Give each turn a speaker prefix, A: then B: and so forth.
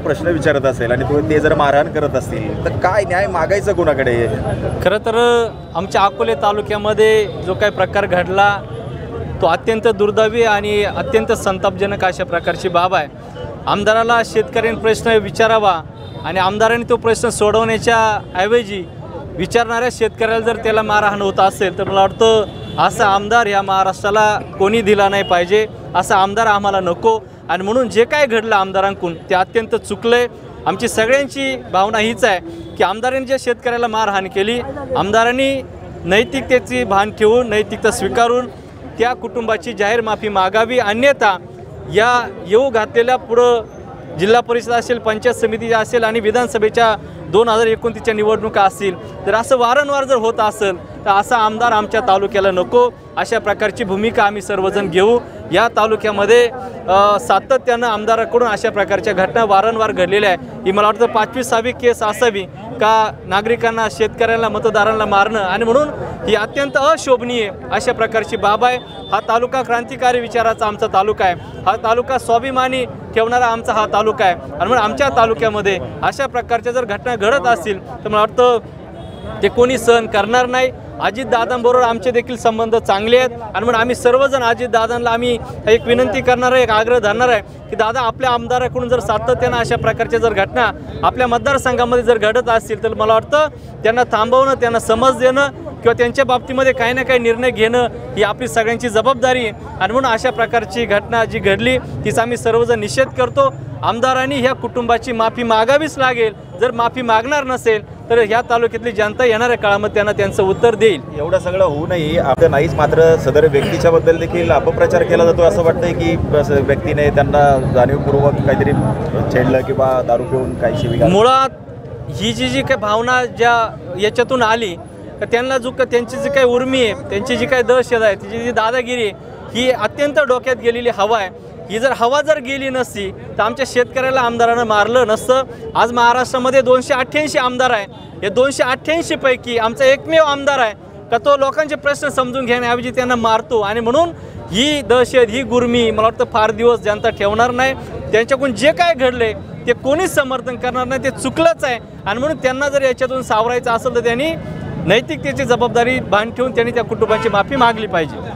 A: प्रश्न विचारत असेल आणि ते जर मारहाण करत असतील तर काय न्याय मागायचं कोणाकडे?
B: खरं तर आमच्या अकोले तालुक्यामध्ये जो काही प्रकार घडला तो अत्यंत दुर्दैवी आणि अत्यंत संतापजनक अशा प्रकारची बाब आहे। आमदाराला शेतकऱ्यांनी प्रश्न विचारावा आणि आमदारांनी तो प्रश्न सोडवण्याच्या ऐवजी विचारणाऱ्या शेतकऱ्याला जर त्याला मारहाण होत असेल तर मला वाटतं असा आमदार या महाराष्ट्राला कोणी दिला नाही पाहिजे, असा आमदार आम्हाला नको। आणि म्हणून जे काय घडलं आमदारांकडून ते अत्यंत चुकले। आमची सगळ्यांची भावना हीच आहे की आमदारांनी जे शेतकऱ्याला मारहाण केली, आमदारांनी नैतिकतेची भान ठेवून नैतिकता स्वीकारून त्या कुटुंबाची जाहीर माफी मागावी, अन्यथा या येऊ घातलेल्या पुढं जिल्हा परिषद असेल, पंचायत समिती असेल आणि विधानसभेच्या 2029च्या निवडणुका असतील तर असं वारंवार जर होत असेल तर असा आमदार आमच्या तालुक्याला नको, अशा प्रकारची भूमिका आम्ही सर्वजण घेऊ। या तालुक्यामध्ये सातत्यानं आमदाराकडून अशा प्रकारच्या घटना वारंवार घडलेल्या आहे। ही मला वाटतं 5वी-6वी केस असावी का नागरिकांना, शेतकऱ्यांना, मतदारांना मारणं, आणि म्हणून ही अत्यंत अशोभनीय अशा प्रकारची बाब आहे। हा तालुका क्रांतिकारी विचाराचा आमचा तालुका आहे, हा तालुका स्वाभिमानी ठेवणारा आमचा हा तालुका आहे। आणि म्हणून आमच्या तालुक्यामध्ये अशा प्रकारच्या जर घटना घडत असतील तर मला वाटतं ते कोणी सहन करणार नाही। अजितदादांबरोबर आमचे देखील संबंध चांगले आहेत आणि म्हणून आम्ही सर्वजण अजितदादांना आम्ही एक विनंती करणार आहे, एक आग्रह धरणार आहे की दादा, आपल्या आमदाराकडून जर सातत्यानं अशा प्रकारच्या जर घटना आपल्या मतदारसंघामध्ये जर घडत असतील तर मला वाटतं त्यांना थांबवणं, त्यांना समज देणं किंवा त्यांच्या बाबतीमध्ये काही ना काही निर्णय घेणं ही आपली सगळ्यांची जबाबदारी आहे। आणि म्हणून अशा प्रकारची घटना जी घडली तीच आम्ही सर्वजण निषेध करतो। आमदारांनी ह्या कुटुंबाची माफी मागावीच लागेल। जर माफी मागणार नसेल तर ह्या तालुक्यातली जनता येणाऱ्या काळामध्ये त्यांना त्यांचं उत्तर देईल।
A: एवढं सगळं होऊ नये आता नाहीच, मात्र सदर व्यक्तीच्या बद्दल देखील अपप्रचार केला जातो। असं वाटतंय की व्यक्तीने त्यांना जाणीवपूर्वक काहीतरी छेडलं किंवा दारू पिऊन काही शिवी।
B: मुळात ही जी काही भावना ज्या याच्यातून आली तर त्यांना त्यांची जी काही उर्मी आहे, त्यांची जी काही दहशत आहे, तिची जी दादागिरी आहे, ही अत्यंत डोक्यात गेलेली हवा आहे। ही जर हवा जर गेली नसती तर आमच्या शेतकऱ्याला आमदारानं मारलं नसतं। आज महाराष्ट्रामध्ये 288 आमदार आहे, या 288 पैकी आमचा एकमेव आमदार आहे का तो लोकांचे प्रश्न समजून घेण्याऐवजी त्यांना मारतो। आणि म्हणून ही दहशत, ही गुर्मी मला वाटतं फार दिवस जनता ठेवणार नाही। त्यांच्याकडून जे काय घडले ते कोणीच समर्थन करणार नाही, ते चुकलंच आहे। आणि म्हणून त्यांना जर याच्यातून सावरायचं असेल तर त्यांनी नैतिकतेची जबाबदारी भान ठेवून त्यांनी त्या कुटुंबाची माफी मागली पाहिजे।